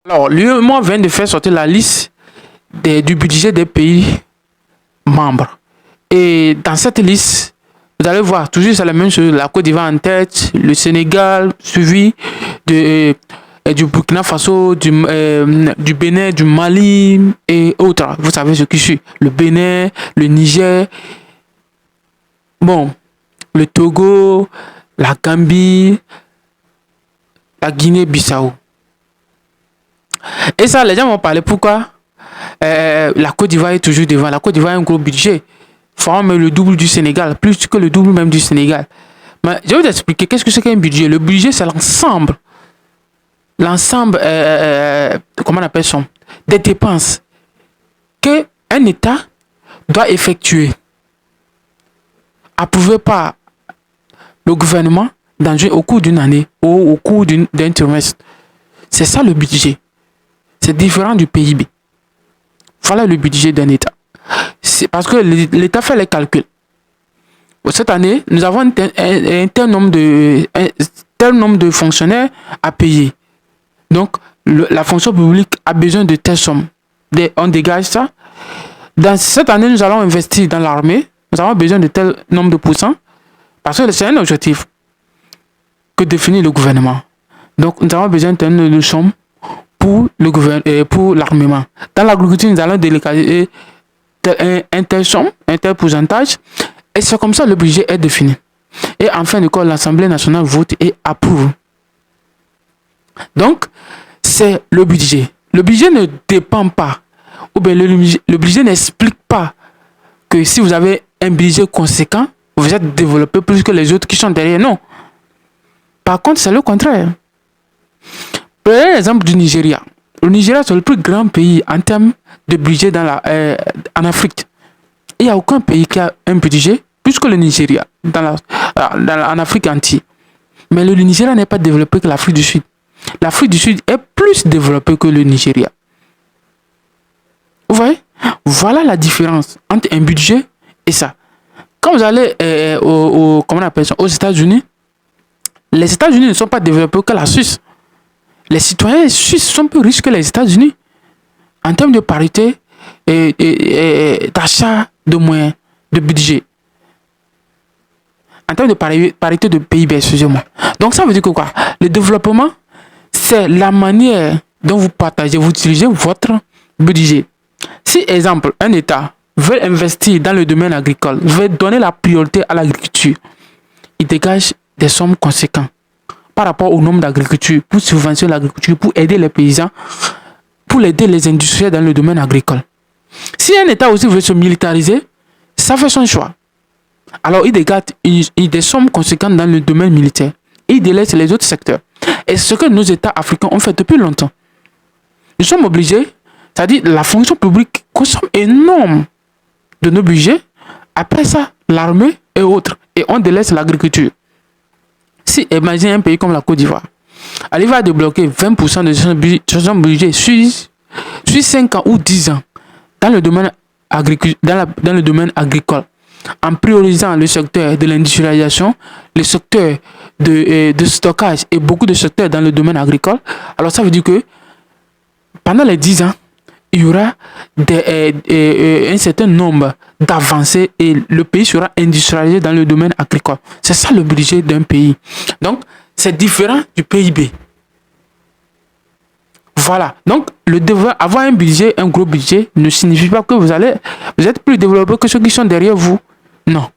Alors, l'UEMOA vient de faire sortir la liste du budget des pays membres. Et dans cette liste, vous allez voir, toujours c'est la même chose, la Côte d'Ivoire en tête, le Sénégal suivi du Burkina Faso, du Bénin, du Mali et autres. Vous savez ce qui suit. Le Bénin, le Niger, bon, le Togo, la Gambie, la Guinée-Bissau. Et ça, les gens vont parler pourquoi la Côte d'Ivoire est toujours devant. La Côte d'Ivoire a un gros budget, forme le double du Sénégal, plus que le double même du Sénégal. Mais je vais vous expliquer qu'est-ce que c'est qu'un budget. Le budget, c'est l'ensemble, comment on appelle ça, des dépenses que un État doit effectuer, approuvé par le gouvernement au cours d'une année ou au cours d'un trimestre. C'est ça le budget. C'est différent du PIB. Voilà le budget d'un État. C'est parce que l'État fait les calculs. Cette année, nous avons un tel nombre de fonctionnaires à payer. Donc, la fonction publique a besoin de telle somme. On dégage ça. Dans cette année, nous allons investir dans l'armée. Nous avons besoin de tel nombre de pourcents. Parce que c'est un objectif que définit le gouvernement. Donc, nous avons besoin de tel nombre de sommes pour l'armement. Dans l'agriculture, nous allons délégager un tel somme, un tel pourcentage. Et c'est comme ça que le budget est défini. Et en fin de compte, l'Assemblée nationale vote et approuve. Donc, c'est le budget. Le budget ne dépend pas, ou bien le budget n'explique pas que si vous avez un budget conséquent, vous êtes développé plus que les autres qui sont derrière. Non. Par contre, c'est le contraire. Prenez l'exemple du Nigeria. Le Nigeria, c'est le plus grand pays en termes de budget en Afrique. Il n'y a aucun pays qui a un budget plus que le Nigeria en Afrique entière. Mais le Nigeria n'est pas développé que l'Afrique du Sud. L'Afrique du Sud est plus développée que le Nigeria. Vous voyez? Voilà la différence entre un budget et ça. Quand vous allez comment on appelle ça, aux États-Unis, les États-Unis ne sont pas développés que la Suisse. Les citoyens suisses sont plus riches que les États-Unis en termes de parité et d'achat de moyens, de budget. En termes de parité de PIB, excusez-moi. Donc ça veut dire que quoi? Le développement, c'est la manière dont vous partagez, vous utilisez votre budget. Si, exemple, un État veut investir dans le domaine agricole, veut donner la priorité à l'agriculture, il dégage des sommes conséquentes par rapport au nombre d'agriculture, pour subventionner l'agriculture, pour aider les paysans, pour aider les industriels dans le domaine agricole. Si un État aussi veut se militariser, ça fait son choix. Alors il dégage des sommes conséquentes dans le domaine militaire et il délaisse les autres secteurs. Et ce que nos États africains ont fait depuis longtemps. Nous sommes obligés, c'est-à-dire la fonction publique consomme énormément de nos budgets. Après ça, l'armée et autres. Et on délaisse l'agriculture. Si, imaginez un pays comme la Côte d'Ivoire. Elle va débloquer 20% de son budget sur 5 ans ou 10 ans dans le domaine agricole, en priorisant le secteur de l'industrialisation, le secteur de stockage et beaucoup de secteurs dans le domaine agricole. Alors ça veut dire que pendant les 10 ans, il y aura un certain nombre d'avancées et le pays sera industrialisé dans le domaine agricole. C'est ça le budget d'un pays. Donc, c'est différent du PIB. Voilà. Donc, avoir un budget, un gros budget, ne signifie pas que vous êtes plus développé que ceux qui sont derrière vous. Non.